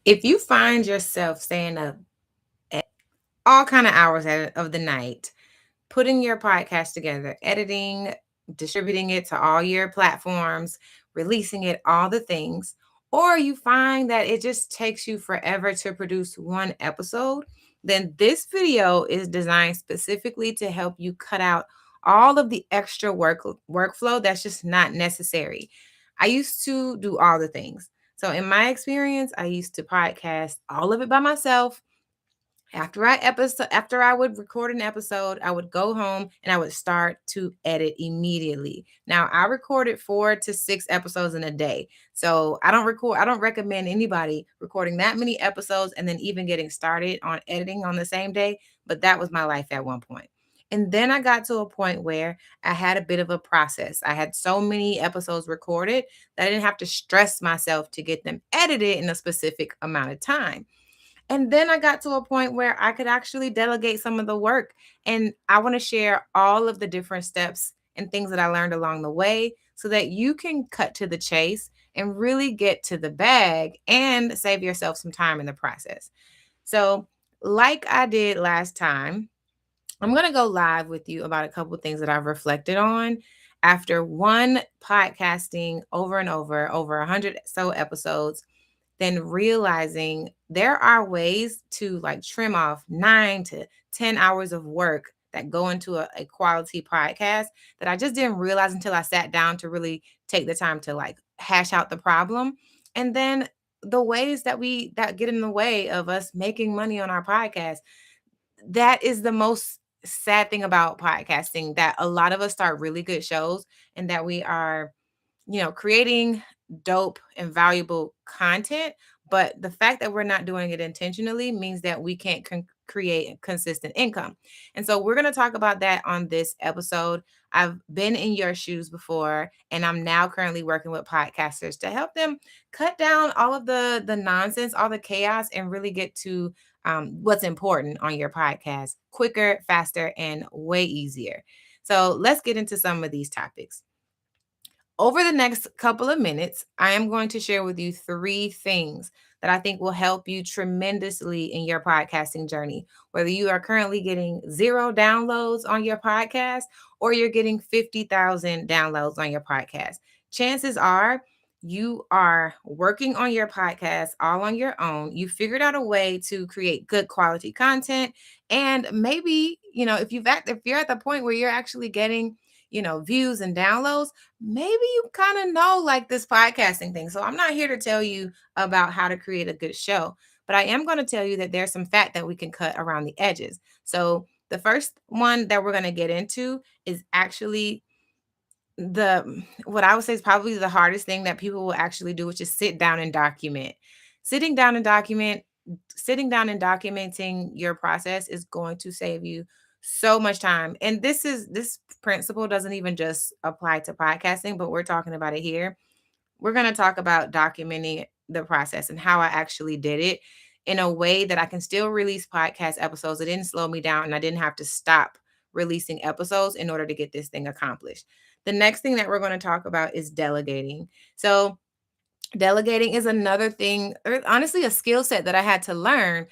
If you find yourself staying up at all kind of hours of the night, putting your podcast together, editing, distributing it to all your platforms, releasing it, all the things, or you find that it just takes you forever to produce one episode, then this video is designed specifically to help you cut out all of the extra workflow that's just not necessary. I used to do all the things. So in my experience, I used to podcast all of it by myself. After I would record an episode, I would go home and I would start to edit immediately. Now, I recorded 4 to 6 episodes in a day. So, I don't recommend anybody recording that many episodes and then even getting started on editing on the same day, but that was my life at one point. And then I got to a point where I had a bit of a process. I had so many episodes recorded that I didn't have to stress myself to get them edited in a specific amount of time. And then I got to a point where I could actually delegate some of the work. And I want to share all of the different steps and things that I learned along the way so that you can cut to the chase and really get to the bag and save yourself some time in the process. So, like I did last time, I'm going to go live with you about a couple of things that I've reflected on after one podcasting over and over 100 so episodes, then realizing there are ways to like trim off 9 to 10 hours of work that go into a quality podcast that I just didn't realize until I sat down to really take the time to like hash out the problem. And then the ways that get in the way of us making money on our podcast. That is the most sad thing about podcasting, that a lot of us start really good shows and that we are, creating dope and valuable content. But the fact that we're not doing it intentionally means that we can't create consistent income. And so we're going to talk about that on this episode. I've been in your shoes before, and I'm now currently working with podcasters to help them cut down all of the nonsense, all the chaos, and really get to what's important on your podcast quicker, faster, and way easier. So let's get into some of these topics. Over the next couple of minutes, I am going to share with you 3 things that I think will help you tremendously in your podcasting journey. Whether you are currently getting 0 downloads on your podcast or you're getting 50,000 downloads on your podcast, chances are you are working on your podcast all on your own. You figured out a way to create good quality content. And maybe, if you're at the point where you're actually getting, views and downloads, maybe you kind of know like this podcasting thing. So I'm not here to tell you about how to create a good show, but I am going to tell you that there's some fat that we can cut around the edges. So the first one that we're going to get into is actually the what I would say is probably the hardest thing that people will actually do, which is sit down and document. Sitting down and document, Sitting down and documenting your process is going to save you so much time. And this principle doesn't even just apply to podcasting, but we're talking about it here. We're going to talk about documenting the process and how I actually did it in a way that I can still release podcast episodes. It didn't slow me down and I didn't have to stop releasing episodes in order to get this thing accomplished. The next thing that we're going to talk about is delegating. So, delegating is another thing, or honestly, a skill set that I had to learn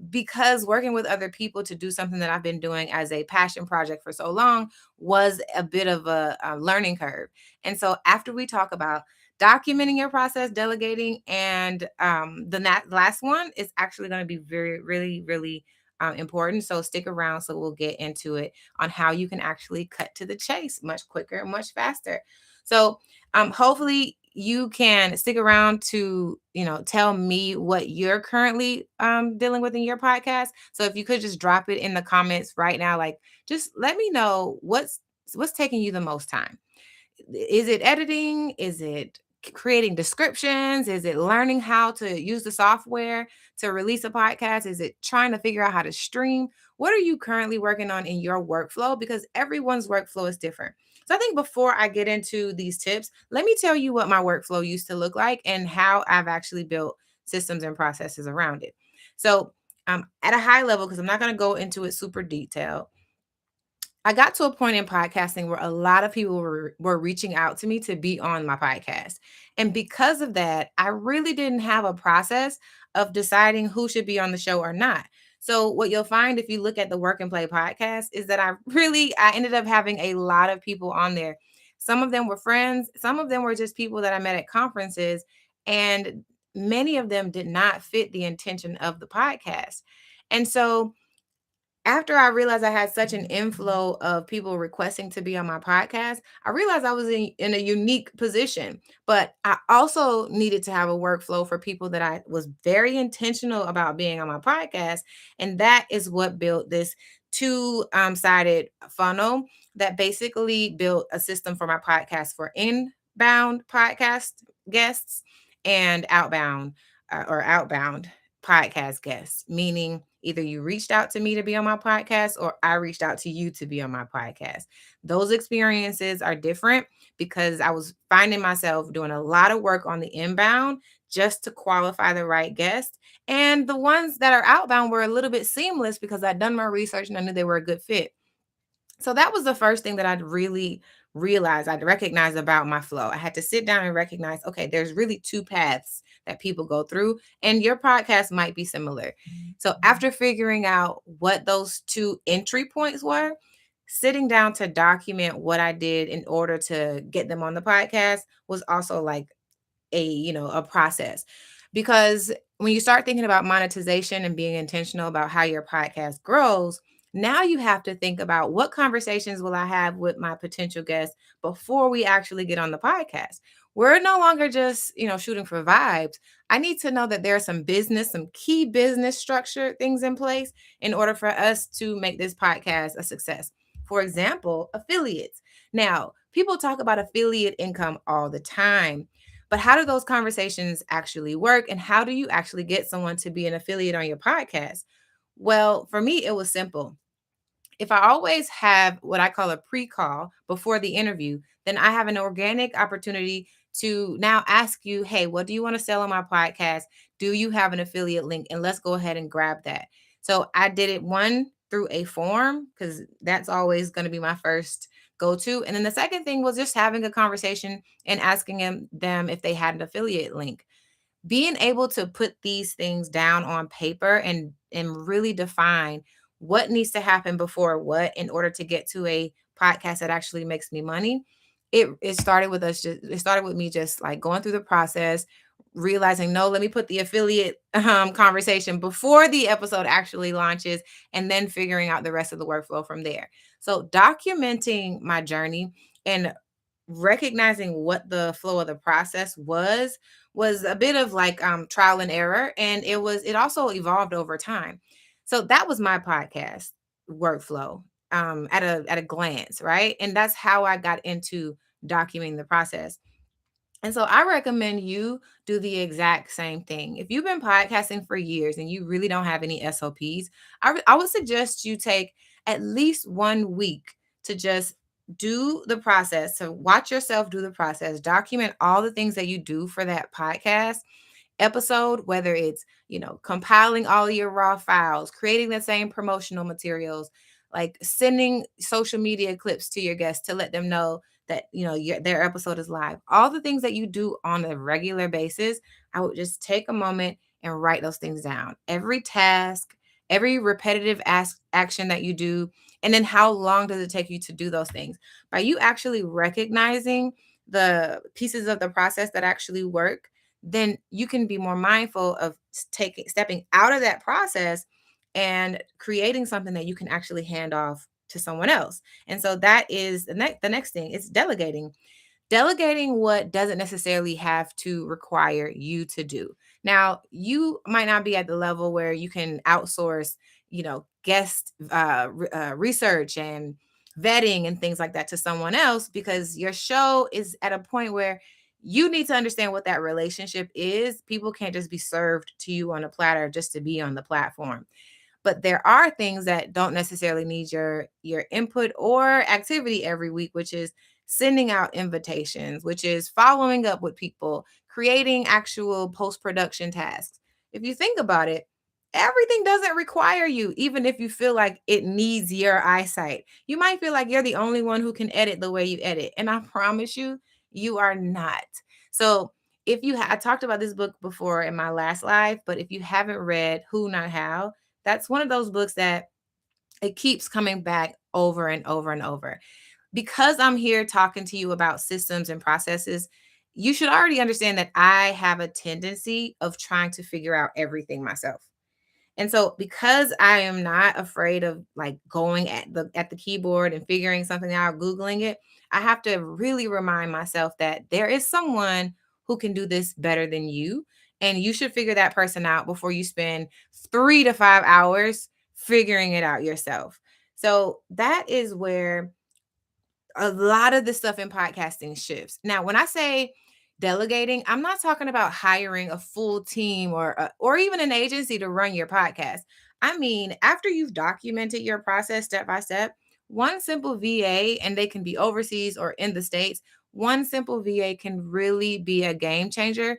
because working with other people to do something that I've been doing as a passion project for so long was a bit of a learning curve. And so, after we talk about documenting your process, delegating, and last one is actually going to be very, really, really important. So, stick around so we'll get into it on how you can actually cut to the chase much quicker and much faster. So, hopefully, you can stick around to tell me what you're currently dealing with in your podcast. So if you could just drop it in the comments right now, like just let me know what's taking you the most time. Is it editing? Is it creating descriptions? Is it learning how to use the software to release a podcast? Is it trying to figure out how to stream? What are you currently working on in your workflow? Because everyone's workflow is different. So I think before I get into these tips, let me tell you what my workflow used to look like and how I've actually built systems and processes around it. So at a high level, because I'm not going to go into it super detailed, I got to a point in podcasting where a lot of people were reaching out to me to be on my podcast. And because of that, I really didn't have a process of deciding who should be on the show or not. So what you'll find if you look at the Work and Play podcast is that I ended up having a lot of people on there. Some of them were friends, some of them were just people that I met at conferences, and many of them did not fit the intention of the podcast. And so after I realized I had such an inflow of people requesting to be on my podcast, I realized I was in a unique position. But I also needed to have a workflow for people that I was very intentional about being on my podcast. And that is what built this two-sided funnel that basically built a system for my podcast for inbound podcast guests and outbound podcast guests, meaning either you reached out to me to be on my podcast or I reached out to you to be on my podcast. Those experiences are different because I was finding myself doing a lot of work on the inbound just to qualify the right guest. And the ones that are outbound were a little bit seamless because I'd done my research and I knew they were a good fit. So that was the first thing that I'd really realized, I'd recognize about my flow. I had to sit down and recognize, okay, there's really two paths that people go through, and your podcast might be similar. So after figuring out what those two entry points were, sitting down to document what I did in order to get them on the podcast was also like a process, because when you start thinking about monetization and being intentional about how your podcast grows, now you have to think about what conversations will I have with my potential guests before we actually get on the podcast. We're no longer just shooting for vibes. I need to know that there are some key business structure things in place in order for us to make this podcast a success. For example, affiliates. Now, people talk about affiliate income all the time, but how do those conversations actually work? And how do you actually get someone to be an affiliate on your podcast? Well, for me, it was simple. If I always have what I call a pre call before the interview, then I have an organic opportunity to now ask you, hey, what do you want to sell on my podcast? Do you have an affiliate link? And let's go ahead and grab that. So I did it one through a form because that's always going to be my first go to. And then the second thing was just having a conversation and asking them if they had an affiliate link. Being able to put these things down on paper and really define what needs to happen before what in order to get to a podcast that actually makes me money. It started with me just like going through the process, realizing, no, let me put the affiliate conversation before the episode actually launches, and then figuring out the rest of the workflow from there. So documenting my journey and recognizing what the flow of the process was a bit of like trial and error, and it also evolved over time. So that was my podcast workflow at a glance, right? And that's how I got into documenting the process. And so I recommend you do the exact same thing. If you've been podcasting for years and you really don't have any SOPs, I would suggest you take at least 1 week to just do the process, to watch yourself do the process, document all the things that you do for that podcast episode, whether it's, compiling all of your raw files, creating the same promotional materials, like sending social media clips to your guests to let them know that, their episode is live. All the things that you do on a regular basis, I would just take a moment and write those things down. Every task, every repetitive action that you do, and then how long does it take you to do those things? By you actually recognizing the pieces of the process that actually work, then you can be more mindful of stepping out of that process and creating something that you can actually hand off to someone else. And so that is the next thing. It's delegating. Delegating what doesn't necessarily have to require you to do. Now, you might not be at the level where you can outsource, guest research and vetting and things like that to someone else, because your show is at a point where you need to understand what that relationship is. People can't just be served to you on a platter just to be on the platform. But there are things that don't necessarily need your input or activity every week, which is sending out invitations, which is following up with people, creating actual post-production tasks. If you think about it, Everything doesn't require you, even if you feel like it needs your eyesight. You might feel like you're the only one who can edit the way you edit. And I promise you, you are not. So, if you I talked about this book before in my last live, but if you haven't read Who Not How, that's one of those books that it keeps coming back over and over and over. Because I'm here talking to you about systems and processes, you should already understand that I have a tendency of trying to figure out everything myself. And so because I am not afraid of like going at the keyboard and figuring something out, googling it, I have to really remind myself that there is someone who can do this better than you, and you should figure that person out before you spend 3 to 5 hours figuring it out yourself. So that is where a lot of the stuff in podcasting shifts. Now, when I say delegating, I'm not talking about hiring a full team or even an agency to run your podcast. I mean, after you've documented your process step by step, one simple VA, and they can be overseas or in the States, one simple VA can really be a game changer,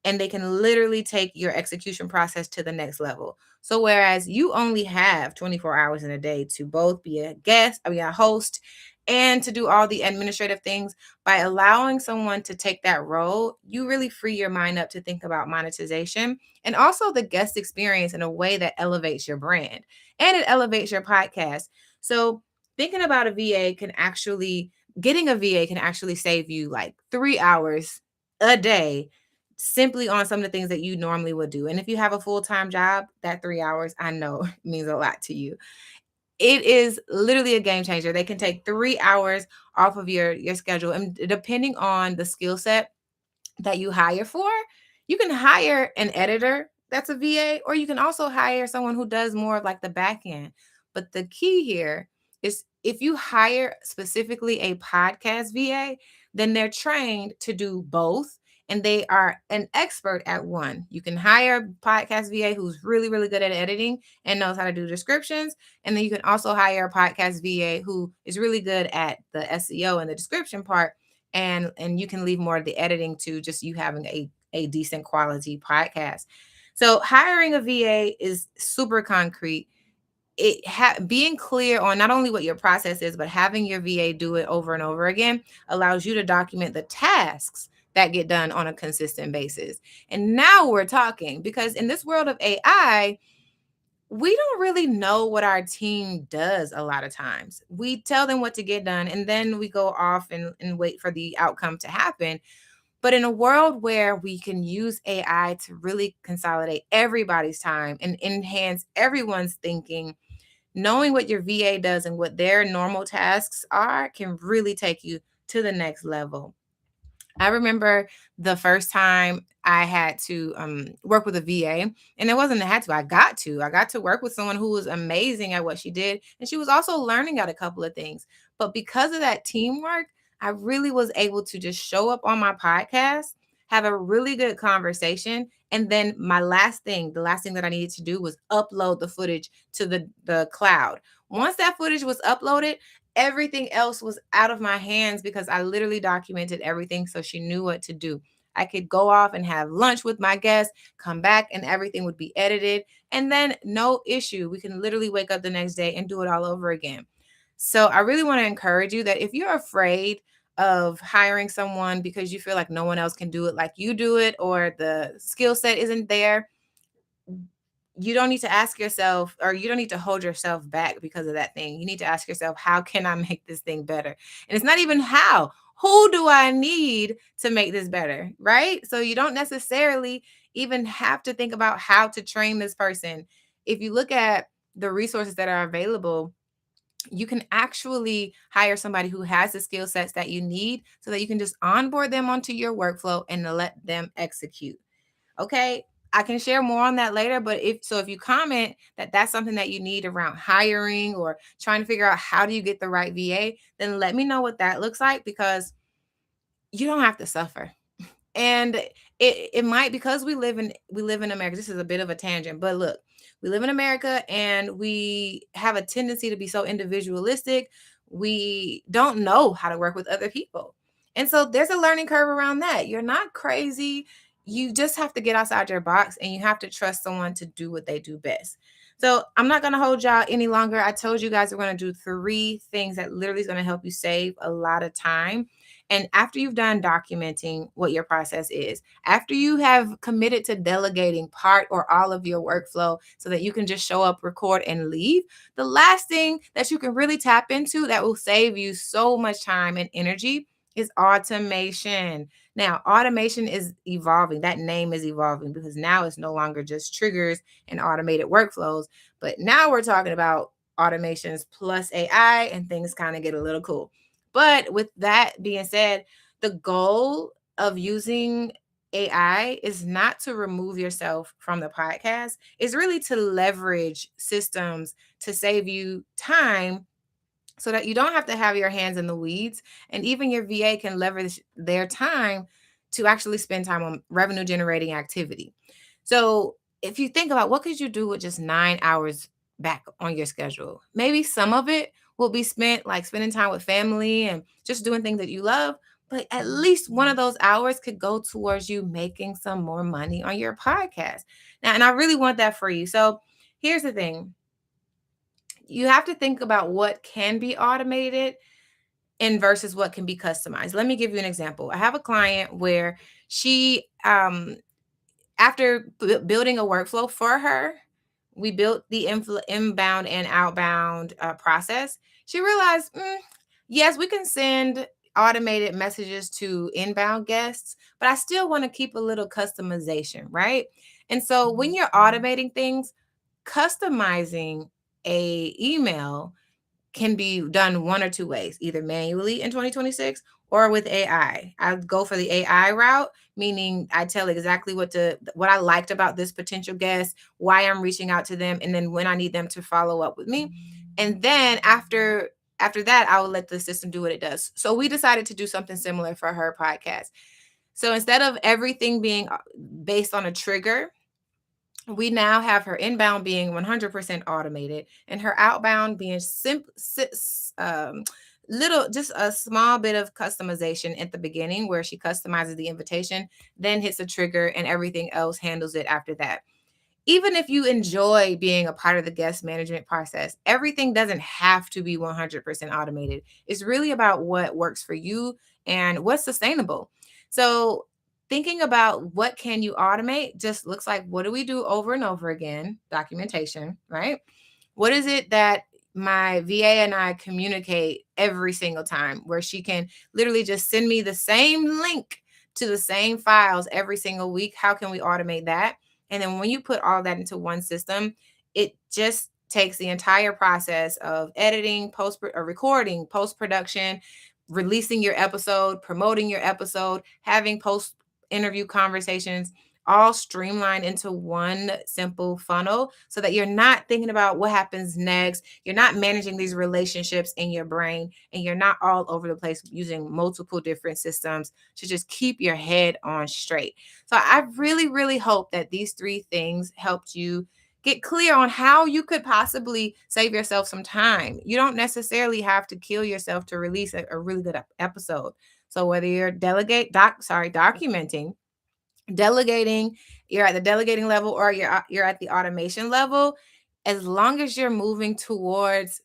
and they can literally take your execution process to the next level. So whereas you only have 24 hours in a day to both be a guest, I mean a host, and to do all the administrative things, by allowing someone to take that role, you really free your mind up to think about monetization and also the guest experience in a way that elevates your brand and it elevates your podcast. So, thinking about a VA can actually, getting a VA can actually save you like 3 hours a day simply on some of the things that you normally would do. And if you have a full time job, that 3 hours I know means a lot to you. It is literally a game changer. They can take 3 hours off of your schedule, and depending on the skill set that you hire for, you can hire an editor that's a VA, or you can also hire someone who does more of like the back end. But the key here is if you hire specifically a podcast VA, then they're trained to do both and they are an expert at one. You can hire a podcast VA who's really, really good at editing and knows how to do descriptions. And then you can also hire a podcast VA who is really good at the SEO and the description part, and you can leave more of the editing to just you having a decent quality podcast. So hiring a VA is super concrete. Being clear on not only what your process is, but having your VA do it over and over again allows you to document the tasks that get done on a consistent basis. And now we're talking, because in this world of AI, we don't really know what our team does a lot of times. We tell them what to get done and then we go off and wait for the outcome to happen. But in a world where we can use AI to really consolidate everybody's time and enhance everyone's thinking, knowing what your VA does and what their normal tasks are can really take you to the next level. I remember the first time I had to work with a VA, and it wasn't I had to, I got to. I got to work with someone who was amazing at what she did, and she was also learning out a couple of things. But because of that teamwork, I really was able to just show up on my podcast, have a really good conversation, and then the last thing that I needed to do was upload the footage to the cloud. Once that footage was uploaded, everything else was out of my hands because I literally documented everything so she knew what to do. I could go off and have lunch with my guests, come back, and everything would be edited. And then, no issue. We can literally wake up the next day and do it all over again. So, I really want to encourage you that if you're afraid of hiring someone because you feel like no one else can do it like you do it, or the skill set isn't there, you don't need to ask yourself, or you don't need to hold yourself back because of that thing. You need to ask yourself, how can I make this thing better? And it's not even how. Who do I need to make this better? Right? So you don't necessarily even have to think about how to train this person. If you look at the resources that are available, you can actually hire somebody who has the skill sets that you need so that you can just onboard them onto your workflow and let them execute. Okay. I can share more on that later, but if you comment that that's something that you need around hiring or trying to figure out how do you get the right VA, then let me know what that looks like, because you don't have to suffer. And it might, because we live in America. This is a bit of a tangent, but look, we live in America and we have a tendency to be so individualistic. We don't know how to work with other people. And so there's a learning curve around that. You're not crazy. you just have to get outside your box and you have to trust someone to do what they do best. So I'm not going to hold y'all any longer. I told you guys we're going to do 3 things that literally is going to help you save a lot of time. And after you've done documenting what your process is, after you have committed to delegating part or all of your workflow so that you can just show up, record, and leave, the last thing that you can really tap into that will save you so much time and energy is automation. Now, automation is evolving. That name is evolving because now it's no longer just triggers and automated workflows, but now we're talking about automations plus AI, and things kind of get a little cool. But with that being said, the goal of using AI is not to remove yourself from the podcast. It's really to leverage systems to save you time so that you don't have to have your hands in the weeds. And even your VA can leverage their time to actually spend time on revenue generating activity. So if you think about what could you do with just 9 hours back on your schedule, maybe some of it will be spent like spending time with family and just doing things that you love. But at least one of those hours could go towards you making some more money on your podcast. Now, and I really want that for you. So here's the thing, you have to think about what can be automated and versus what can be customized. Let me give you an example. I have a client where she after building a workflow for her, we built the inbound and outbound process. She realized, yes, we can send automated messages to inbound guests, but I still want to keep a little customization, right? And so when you're automating things, customizing a email can be done one or two ways, either manually in 2026 or with AI. I would go for the AI route, meaning I tell exactly what I liked about this potential guest, why I'm reaching out to them, and then when I need them to follow up with me. And then after that, I will let the system do what it does. So we decided to do something similar for her podcast. So instead of everything being based on a trigger, we now have her inbound being 100% automated and her outbound being little, just a small bit of customization at the beginning where she customizes the invitation, then hits a trigger, and everything else handles it after that. Even if you enjoy being a part of the guest management process, everything doesn't have to be 100% automated. It's really about what works for you and what's sustainable. So thinking about what can you automate just looks like, what do we do over and over again? Documentation, right? What is it that my VA and I communicate every single time, where she can literally just send me the same link to the same files every single week? How can we automate that? And then when you put all that into one system, it just takes the entire process of editing, post or recording, post production, releasing your episode, promoting your episode, having post interview conversations, all streamlined into one simple funnel so that you're not thinking about what happens next. You're not managing these relationships in your brain, and you're not all over the place using multiple different systems to just keep your head on straight. So I really, really hope that these 3 things helped you get clear on how you could possibly save yourself some time. You don't necessarily have to kill yourself to release a really good episode. So whether you're documenting, delegating, you're at the delegating level, or you're at the automation level, as long as you're moving towards,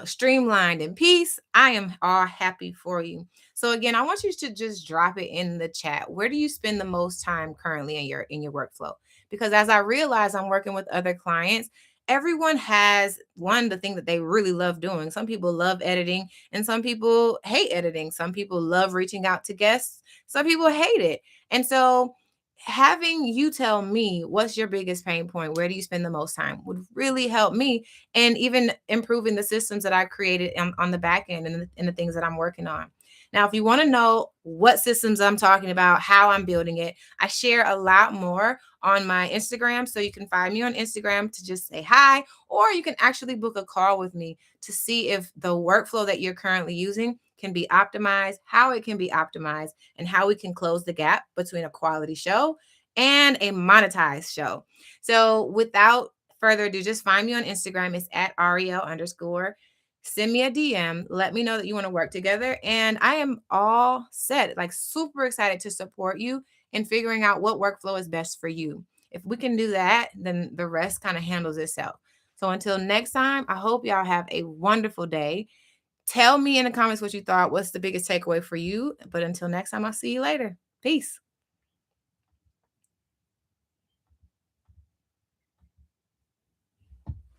streamlined and peace, I am all happy for you. So again, I want you to just drop it in the chat. Where do you spend the most time currently in your workflow? Because as I realize I'm working with other clients, everyone has the thing that they really love doing. Some people love editing and some people hate editing. Some people love reaching out to guests. Some people hate it. And so having you tell me what's your biggest pain point, where do you spend the most time, would really help me, and even improving the systems that I created on the back end, and the things that I'm working on. Now, if you want to know what systems I'm talking about, how I'm building it, I share a lot more on my Instagram. So you can find me on Instagram to just say hi, or you can actually book a call with me to see if the workflow that you're currently using can be optimized, how it can be optimized, and how we can close the gap between a quality show and a monetized show. So without further ado, just find me on Instagram. It's at Ariel_. Send me a DM. Let me know that you want to work together. And I am all set, like super excited to support you and figuring out what workflow is best for you. If we can do that, then the rest kind of handles itself. So until next time, I hope y'all have a wonderful day. Tell me in the comments what you thought. What's the biggest takeaway for you? But until next time, I'll see you later. Peace.